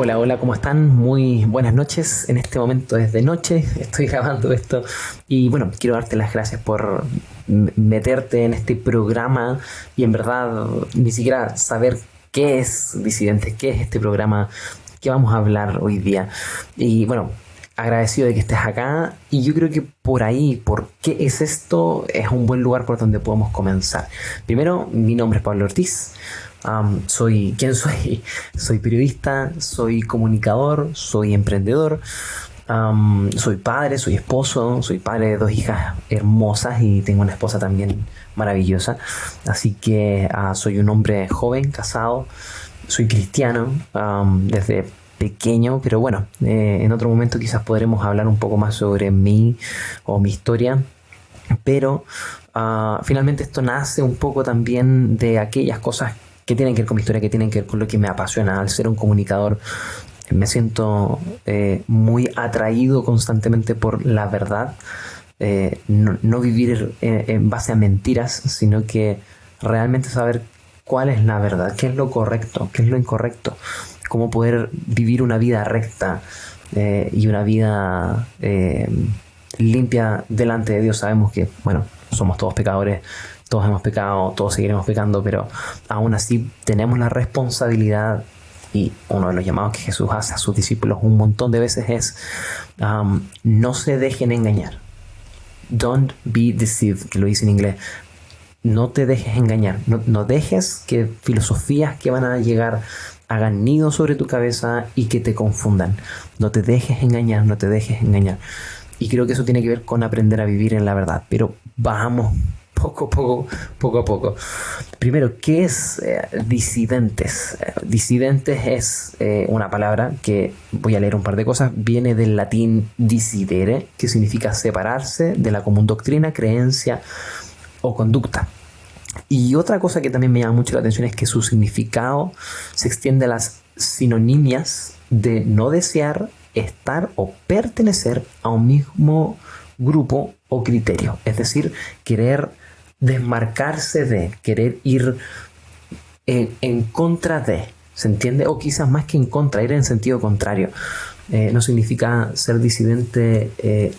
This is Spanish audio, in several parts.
Hola, hola, ¿cómo están? Muy buenas noches. En este momento es de noche, estoy grabando esto y bueno, quiero darte las gracias por meterte en este programa y en verdad ni siquiera saber qué es Disidentes, qué es este programa que vamos a hablar hoy día. Y bueno, agradecido de que estés acá y yo creo que por ahí, por qué es esto, es un buen lugar por donde podemos comenzar. Primero, mi nombre es Pablo Ortiz. ¿Quién soy? Soy periodista, soy comunicador, soy emprendedor, soy padre, soy esposo, soy padre de dos hijas hermosas y tengo una esposa también maravillosa. Así que soy un hombre joven, casado, soy cristiano desde pequeño, pero bueno, en otro momento quizás podremos hablar un poco más sobre mí o mi historia. Pero finalmente esto nace un poco también de aquellas cosas que tienen que ver con mi historia, que tienen que ver con lo que me apasiona. Al ser un comunicador, me siento muy atraído constantemente por la verdad. No vivir en base a mentiras, sino que realmente saber cuál es la verdad, qué es lo correcto, qué es lo incorrecto, cómo poder vivir una vida recta y una vida limpia delante de Dios. Sabemos que, bueno, somos todos pecadores, todos hemos pecado, todos seguiremos pecando, pero aún así tenemos la responsabilidad y uno de los llamados que Jesús hace a sus discípulos un montón de veces es no se dejen engañar. Don't be deceived, que lo dice en inglés. No te dejes engañar, no dejes que filosofías que van a llegar hagan nido sobre tu cabeza y que te confundan. No te dejes engañar, no te dejes engañar. Y creo que eso tiene que ver con aprender a vivir en la verdad. Pero vamos poco a poco. Primero, ¿qué es disidentes? Disidentes es una palabra que, voy a leer un par de cosas, viene del latín disidere, que significa separarse de la común doctrina, creencia o conducta. Y otra cosa que también me llama mucho la atención es que su significado se extiende a las sinonimias de no desear, estar o pertenecer a un mismo grupo o criterio. Es decir, querer desmarcarse de, querer ir en contra de, ¿se entiende? O quizás más que en contra, ir en sentido contrario. No significa ser disidente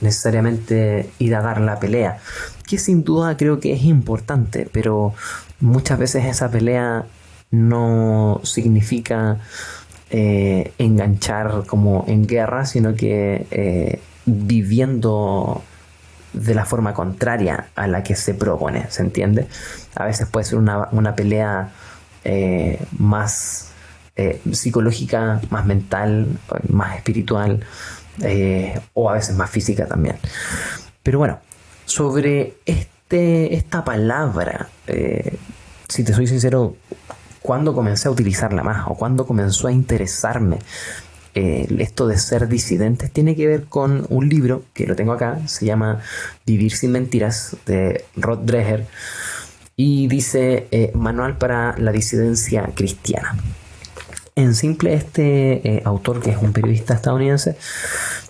necesariamente ir a dar la pelea, que sin duda creo que es importante, pero muchas veces esa pelea no significa enganchar como en guerra, sino que viviendo de la forma contraria a la que se propone, ¿se entiende? A veces puede ser una pelea más psicológica, más mental, más espiritual o a veces más física también. Pero bueno, sobre esta palabra, si te soy sincero, cuando comencé a utilizarla más o cuando comenzó a interesarme esto de ser disidentes, tiene que ver con un libro que lo tengo acá, se llama Vivir sin Mentiras, de Rod Dreher, y dice Manual para la Disidencia Cristiana. En simple, este autor, que es un periodista estadounidense,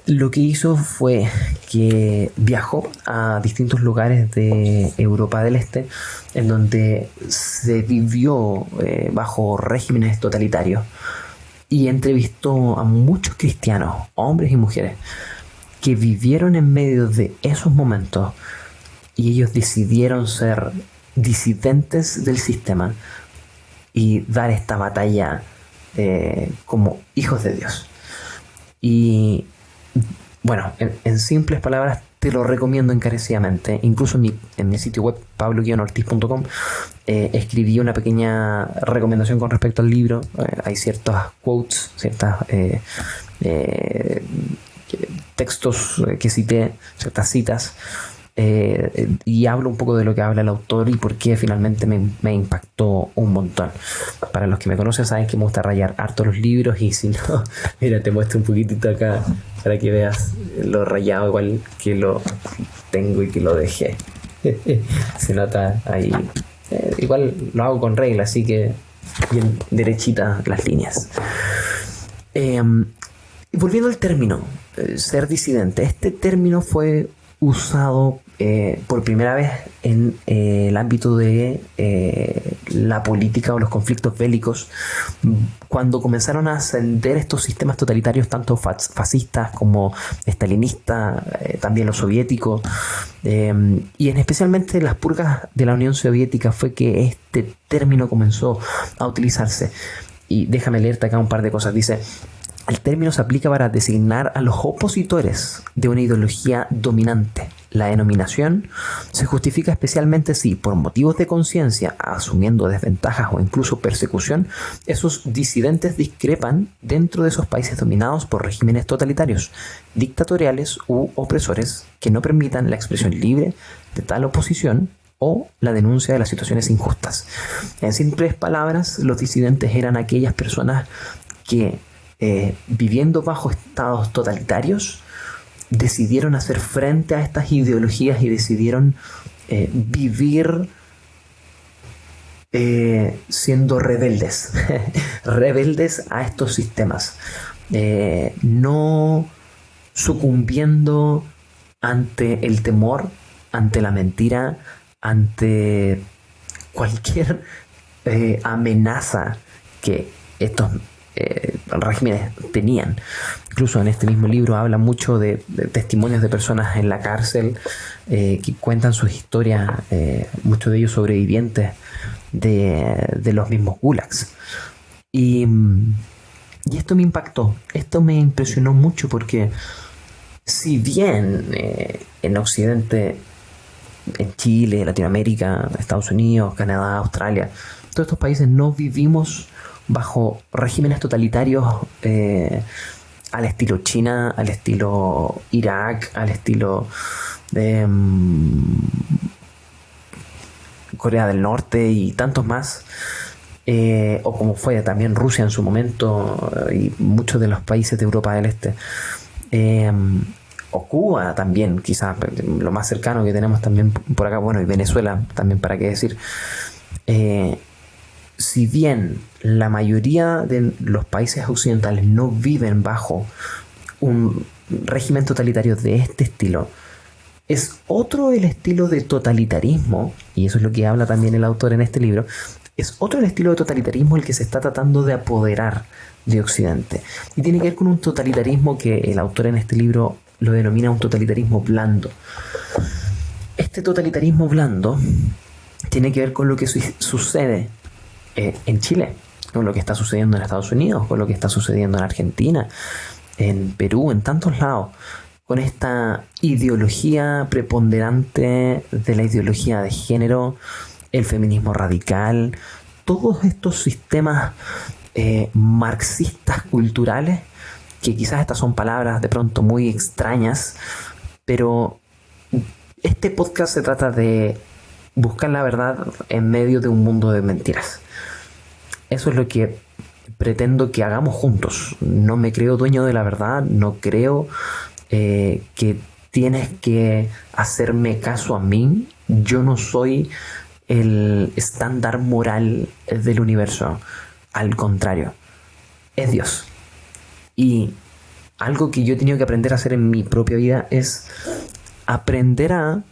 lo que hizo fue que viajó a distintos lugares de Europa del Este, en donde se vivió bajo regímenes totalitarios, y entrevistó a muchos cristianos, hombres y mujeres, que vivieron en medio de esos momentos y ellos decidieron ser disidentes del sistema y dar esta batalla como hijos de Dios. Y bueno, en simples palabras, te lo recomiendo encarecidamente. Incluso en mi sitio web, pablo-ortiz.com, escribí una pequeña recomendación con respecto al libro. Hay ciertos quotes, ciertos textos que cité, ciertas citas, y hablo un poco de lo que habla el autor y por qué finalmente me impactó un montón. Para los que me conocen saben que me gusta rayar harto los libros, y si no, mira, te muestro un poquitito acá para que veas lo rayado igual que lo tengo y que lo dejé. Se nota ahí. Igual lo hago con regla, así que bien derechitas las líneas. Volviendo al término, ser disidente. Este término fue usado por primera vez en el ámbito de la política o los conflictos bélicos, cuando comenzaron a ascender estos sistemas totalitarios, tanto fascistas como estalinistas, también los soviéticos, y en especialmente las purgas de la Unión Soviética fue que este término comenzó a utilizarse. Y déjame leerte acá un par de cosas. Dice: el término se aplica para designar a los opositores de una ideología dominante. La denominación se justifica especialmente si, por motivos de conciencia, asumiendo desventajas o incluso persecución, esos disidentes discrepan dentro de esos países dominados por regímenes totalitarios, dictatoriales u opresores que no permitan la expresión libre de tal oposición o la denuncia de las situaciones injustas. En simples palabras, los disidentes eran aquellas personas que, viviendo bajo estados totalitarios, decidieron hacer frente a estas ideologías y decidieron vivir siendo rebeldes, rebeldes a estos sistemas, no sucumbiendo ante el temor, ante la mentira, ante cualquier amenaza que estos regímenes tenían. Incluso en este mismo libro habla mucho de testimonios de personas en la cárcel que cuentan sus historias, muchos de ellos sobrevivientes de los mismos gulags. Y esto me impactó, esto me impresionó mucho, porque si bien en Occidente, en Chile, Latinoamérica, Estados Unidos, Canadá, Australia, todos estos países no vivimos bajo regímenes totalitarios al estilo China, al estilo Irak, al estilo de Corea del Norte y tantos más, o como fue también Rusia en su momento y muchos de los países de Europa del Este, o Cuba también, quizás lo más cercano que tenemos también por acá, bueno, y Venezuela también, para qué decir. Si bien la mayoría de los países occidentales no viven bajo un régimen totalitario de este estilo, es otro el estilo de totalitarismo, y eso es lo que habla también el autor en este libro, es otro el estilo de totalitarismo el que se está tratando de apoderar de Occidente. Y tiene que ver con un totalitarismo que el autor en este libro lo denomina un totalitarismo blando. Este totalitarismo blando tiene que ver con lo que sucede en Chile, con lo que está sucediendo en Estados Unidos, con lo que está sucediendo en Argentina, en Perú, en tantos lados, con esta ideología preponderante de la ideología de género, el feminismo radical, todos estos sistemas marxistas culturales, que quizás estas son palabras de pronto muy extrañas, pero este podcast se trata de buscar la verdad en medio de un mundo de mentiras. Eso es lo que pretendo que hagamos juntos. No me creo dueño de la verdad, no creo que tienes que hacerme caso a mí. Yo no soy el estándar moral del universo. Al contrario, es Dios. Y algo que yo he tenido que aprender a hacer en mi propia vida es aprender a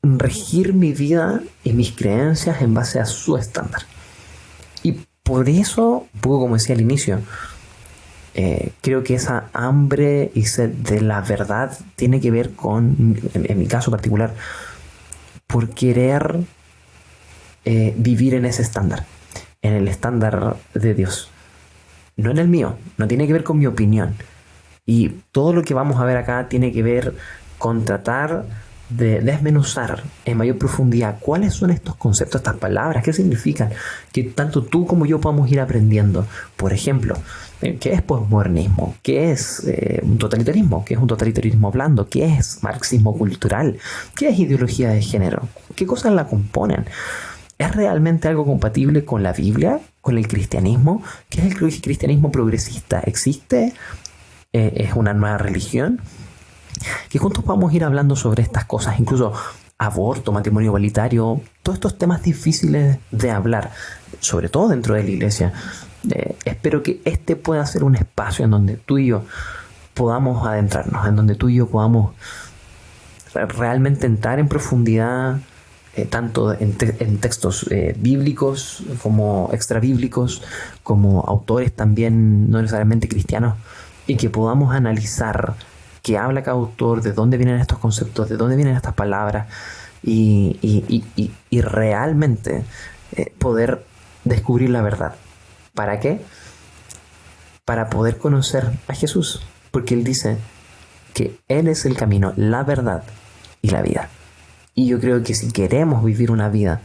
regir mi vida y mis creencias en base a su estándar. Y por eso, un poco como decía al inicio, creo que esa hambre y sed de la verdad tiene que ver con, en mi caso particular, por querer vivir en ese estándar, en el estándar de Dios, no en el mío. No tiene que ver con mi opinión. Y todo lo que vamos a ver acá tiene que ver con tratar de desmenuzar en mayor profundidad cuáles son estos conceptos, estas palabras, qué significan, que tanto tú como yo podamos ir aprendiendo. Por ejemplo, ¿qué es posmodernismo? ¿Qué es un totalitarismo? ¿Qué es un totalitarismo blando? ¿Qué es marxismo cultural? ¿Qué es ideología de género? ¿Qué cosas la componen? ¿Es realmente algo compatible con la Biblia, con el cristianismo? ¿Qué es el cristianismo progresista? ¿Existe? ¿Es una nueva religión? Que juntos vamos a ir hablando sobre estas cosas, incluso aborto, matrimonio igualitario, todos estos temas difíciles de hablar, sobre todo dentro de la iglesia. Espero que este pueda ser un espacio en donde tú y yo podamos adentrarnos, en donde tú y yo podamos realmente entrar en profundidad, tanto en textos bíblicos como extrabíblicos, como autores también no necesariamente cristianos, y que podamos analizar qué habla cada autor, de dónde vienen estos conceptos, de dónde vienen estas palabras, y realmente poder descubrir la verdad. ¿Para qué? Para poder conocer a Jesús, porque Él dice que Él es el camino, la verdad y la vida. Y yo creo que si queremos vivir una vida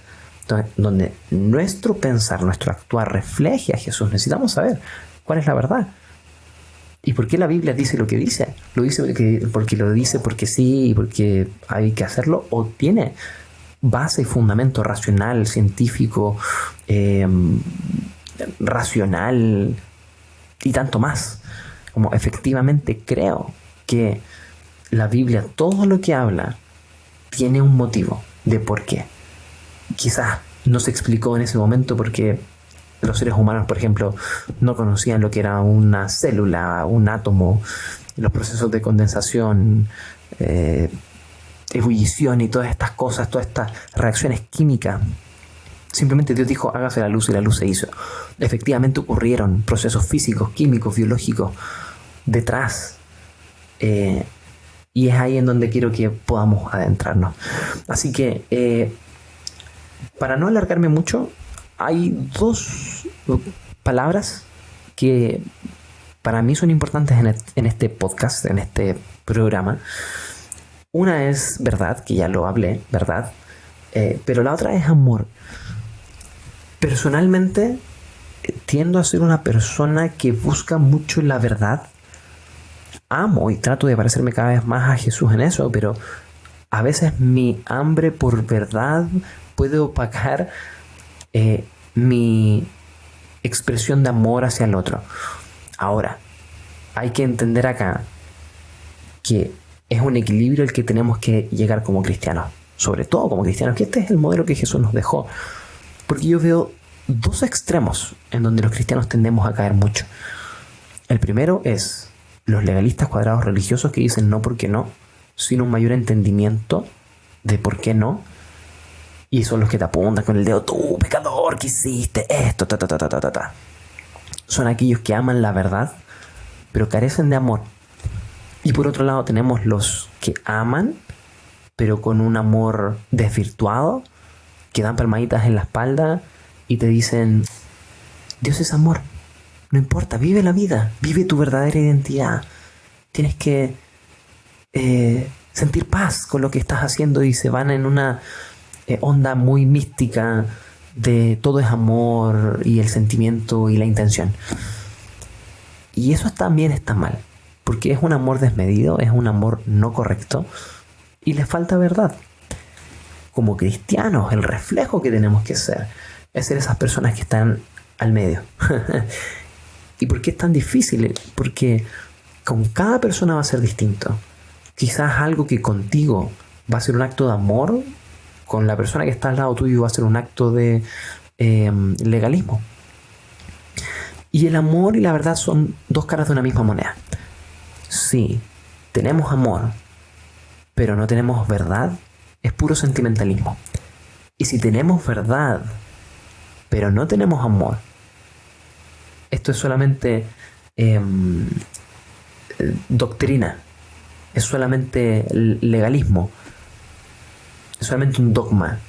donde nuestro pensar, nuestro actuar refleje a Jesús, necesitamos saber cuál es la verdad. ¿Y por qué la Biblia dice lo que dice? ¿Lo dice porque lo dice porque sí y porque hay que hacerlo? ¿O tiene base y fundamento racional, científico, racional y tanto más? Como efectivamente creo que la Biblia, todo lo que habla, tiene un motivo de por qué. Quizás no se explicó en ese momento porque los seres humanos, por ejemplo, no conocían lo que era una célula, un átomo, los procesos de condensación, ebullición y todas estas cosas, todas estas reacciones químicas. Simplemente Dios dijo, hágase la luz, y la luz se hizo. Efectivamente ocurrieron procesos físicos, químicos, biológicos detrás. Y es ahí en donde quiero que podamos adentrarnos. Así que, para no alargarme mucho, hay dos palabras que para mí son importantes en este podcast, en este programa. Una es verdad, que ya lo hablé, verdad, pero la otra es amor. Personalmente, tiendo a ser una persona que busca mucho la verdad. Amo y trato de parecerme cada vez más a Jesús en eso, pero a veces mi hambre por verdad puede opacar mi expresión de amor hacia el otro. Ahora, hay que entender acá que es un equilibrio el que tenemos que llegar como cristianos, sobre todo como cristianos, que este es el modelo que Jesús nos dejó. Porque yo veo dos extremos en donde los cristianos tendemos a caer mucho. El primero es los legalistas cuadrados religiosos que dicen no porque no, sin un mayor entendimiento de por qué no. Y son los que te apuntan con el dedo, tú, pecador, que hiciste esto, ta. Son aquellos que aman la verdad, pero carecen de amor. Y por otro lado tenemos los que aman, pero con un amor desvirtuado, que dan palmaditas en la espalda y te dicen, Dios es amor. No importa, vive la vida, vive tu verdadera identidad. Tienes que sentir paz con lo que estás haciendo, y se van en una onda muy mística de todo es amor y el sentimiento y la intención. Y eso también está mal, porque es un amor desmedido, es un amor no correcto y le falta verdad. Como cristianos, el reflejo que tenemos que ser es ser esas personas que están al medio. ¿Y por qué es tan difícil? Porque con cada persona va a ser distinto. Quizás algo que contigo va a ser un acto de amor, con la persona que está al lado tuyo va a ser un acto de legalismo. Y el amor y la verdad son dos caras de una misma moneda. Sí, tenemos amor, pero no tenemos verdad, es puro sentimentalismo. Y si tenemos verdad, pero no tenemos amor, esto es solamente doctrina, es solamente legalismo, es solamente un dogma.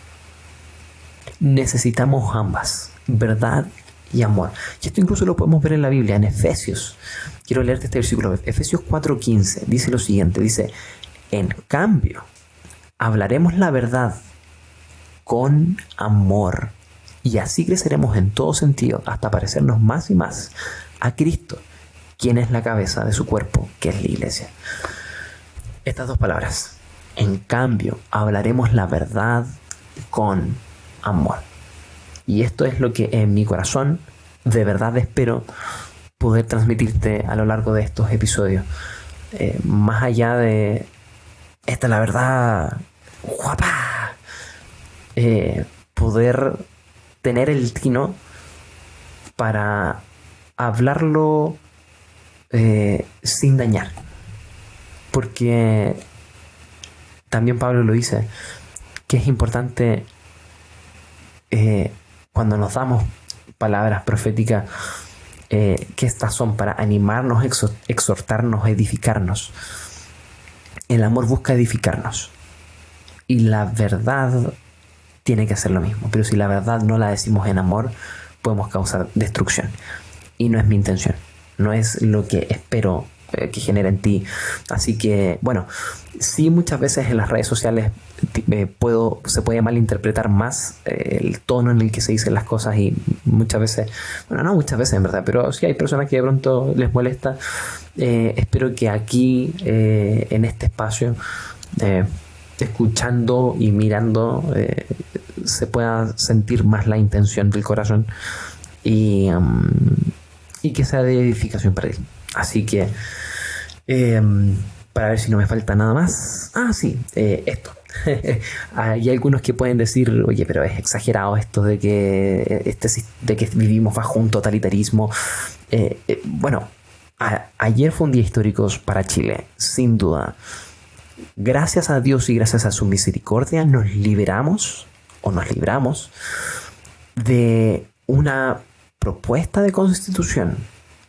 Necesitamos ambas, verdad y amor. Y esto incluso lo podemos ver en la Biblia, en Efesios. Quiero leerte este versículo, Efesios 4:15, dice lo siguiente, dice, en cambio, hablaremos la verdad con amor, y así creceremos en todo sentido hasta parecernos más y más a Cristo, quien es la cabeza de su cuerpo, que es la iglesia. Estas dos palabras, en cambio, hablaremos la verdad con amor. Y esto es lo que en mi corazón de verdad espero poder transmitirte a lo largo de estos episodios. Más allá de esta es la verdad guapa, poder tener el tino para hablarlo sin dañar. Porque también Pablo lo dice, que es importante cuando nos damos palabras proféticas, que estas son para animarnos, exhortarnos, edificarnos. El amor busca edificarnos y la verdad tiene que hacer lo mismo, pero si la verdad no la decimos en amor, podemos causar destrucción y no es mi intención, no es lo que espero que genera en ti. Así que, bueno, sí, muchas veces en las redes sociales se puede malinterpretar más el tono en el que se dicen las cosas y muchas veces, bueno, no muchas veces en verdad, pero sí hay personas que de pronto les molesta. Espero que aquí, en este espacio, escuchando y mirando, se pueda sentir más la intención del corazón y que sea de edificación para ti. Así que, para ver si no me falta nada más. Sí, esto. Hay algunos que pueden decir, oye, pero es exagerado esto de que, de que vivimos bajo un totalitarismo. Bueno, ayer fue un día histórico para Chile, sin duda. Gracias a Dios y gracias a su misericordia nos libramos de una propuesta de constitución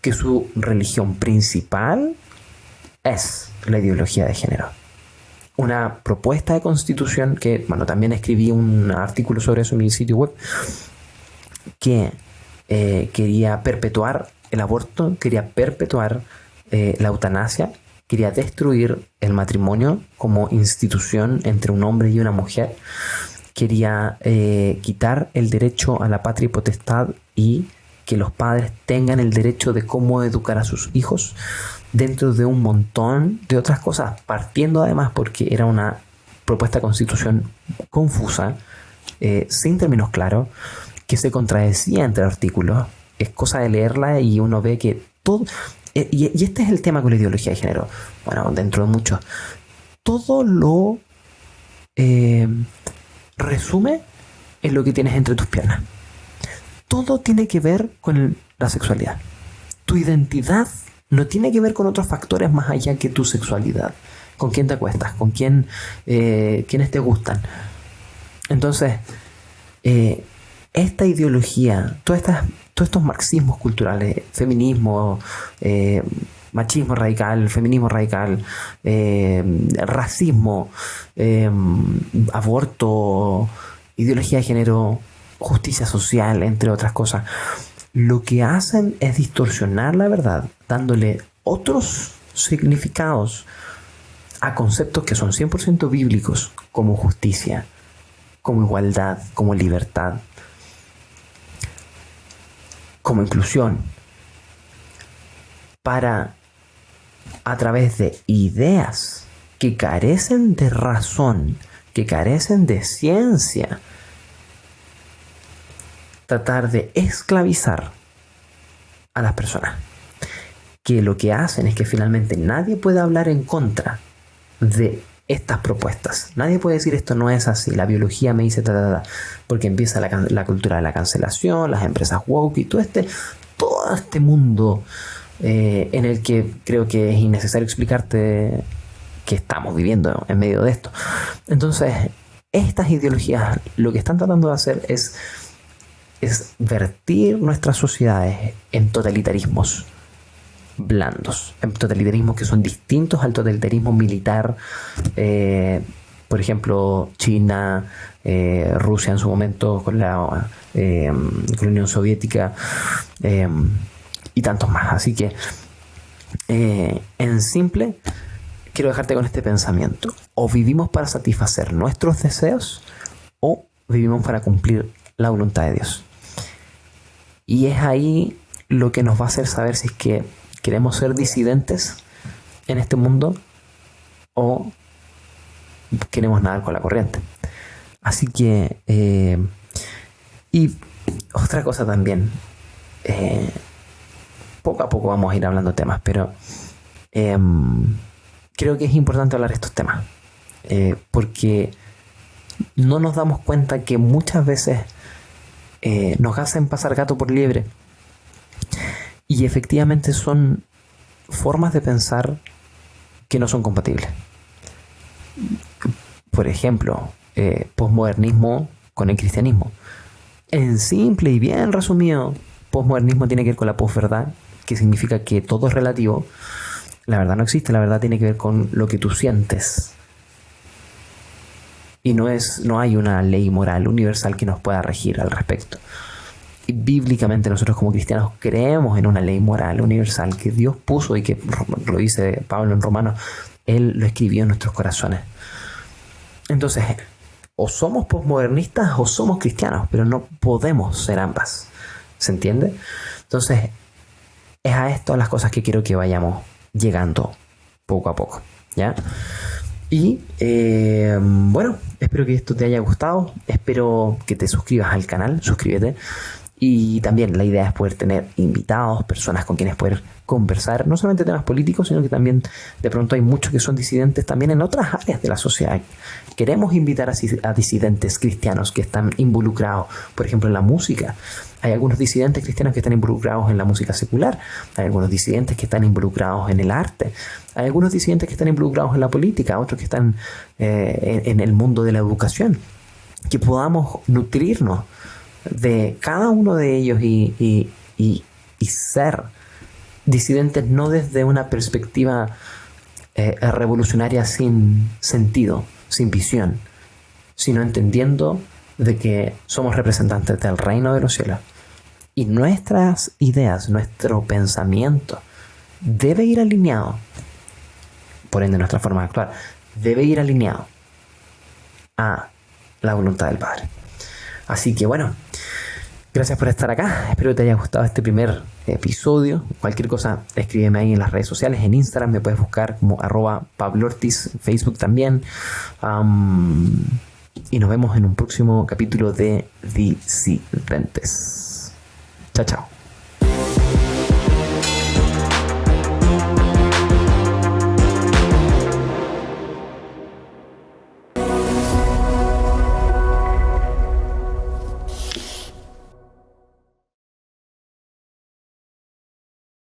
que su religión principal es la ideología de género. Una propuesta de constitución que, bueno, también escribí un artículo sobre eso en mi sitio web, que quería perpetuar el aborto, quería perpetuar la eutanasia, quería destruir el matrimonio como institución entre un hombre y una mujer, quería quitar el derecho a la patria y potestad y que los padres tengan el derecho de cómo educar a sus hijos, dentro de un montón de otras cosas, partiendo además porque era una propuesta de constitución confusa, sin términos claros, que se contradecía entre artículos. Es cosa de leerla y uno ve que todo... Y este es el tema con la ideología de género. Bueno, dentro de mucho. Todo lo resume en lo que tienes entre tus piernas. Todo tiene que ver con la sexualidad. Tu identidad no tiene que ver con otros factores más allá que tu sexualidad. Con quién te acuestas, con quiénes te gustan. Entonces, esta ideología, todos estos marxismos culturales, feminismo, machismo radical, feminismo radical, racismo, aborto, ideología de género, justicia social, entre otras cosas, lo que hacen es distorsionar la verdad, dándole otros significados a conceptos que son 100% bíblicos, como justicia, como igualdad, como libertad, como inclusión, para, a través de ideas que carecen de razón, que carecen de ciencia, tratar de esclavizar a las personas, que lo que hacen es que finalmente nadie puede hablar en contra de estas propuestas. Nadie puede decir esto no es así, la biología me dice porque empieza la cultura de la cancelación, las empresas woke y todo este mundo en el que creo que es innecesario explicarte que estamos viviendo en medio de esto. Entonces, estas ideologías lo que están tratando de hacer es vertir nuestras sociedades en totalitarismos blandos, en totalitarismos que son distintos al totalitarismo militar, por ejemplo China, Rusia en su momento con la Unión Soviética, y tantos más. Así que en simple quiero dejarte con este pensamiento: o vivimos para satisfacer nuestros deseos o vivimos para cumplir la voluntad de Dios. Y es ahí lo que nos va a hacer saber si es que queremos ser disidentes en este mundo o queremos nadar con la corriente. Así que, y otra cosa también, poco a poco vamos a ir hablando temas, pero creo que es importante hablar de estos temas, porque no nos damos cuenta que muchas veces nos hacen pasar gato por liebre. Y efectivamente son formas de pensar que no son compatibles. por ejemplo, posmodernismo con el cristianismo. En simple y bien resumido, posmodernismo tiene que ver con la posverdad, que significa que todo es relativo. La verdad no existe, la verdad tiene que ver con lo que tú sientes. Y no hay una ley moral universal que nos pueda regir al respecto. Y bíblicamente nosotros como cristianos creemos en una ley moral universal que Dios puso y que lo dice Pablo en Romanos, Él lo escribió en nuestros corazones. Entonces, o somos posmodernistas o somos cristianos, pero no podemos ser ambas. ¿Se entiende? Entonces, es a esto a las cosas que quiero que vayamos llegando poco a poco, ¿ya? Y bueno, espero que esto te haya gustado. Espero que te suscribas al canal, suscríbete. Y también la idea es poder tener invitados, personas con quienes poder conversar, no solamente temas políticos, sino que también de pronto hay muchos que son disidentes también en otras áreas de la sociedad. Queremos invitar a disidentes cristianos que están involucrados, por ejemplo, en la música. Hay algunos disidentes cristianos que están involucrados en la música secular. Hay algunos disidentes que están involucrados en el arte. Hay algunos disidentes que están involucrados en la política, otros que están en el mundo de la educación. Que podamos nutrirnos de cada uno de ellos y ser disidentes no desde una perspectiva revolucionaria sin sentido, sin visión, sino entendiendo de que somos representantes del reino de los cielos y nuestras ideas, nuestro pensamiento debe ir alineado, por ende nuestra forma de actuar debe ir alineado a la voluntad del Padre. Así que bueno, gracias por estar acá. Espero que te haya gustado este primer episodio. Cualquier cosa, escríbeme ahí en las redes sociales. En Instagram me puedes buscar como @PabloOrtiz, Facebook también. Y nos vemos en un próximo capítulo de Disidentes. Chao, chao.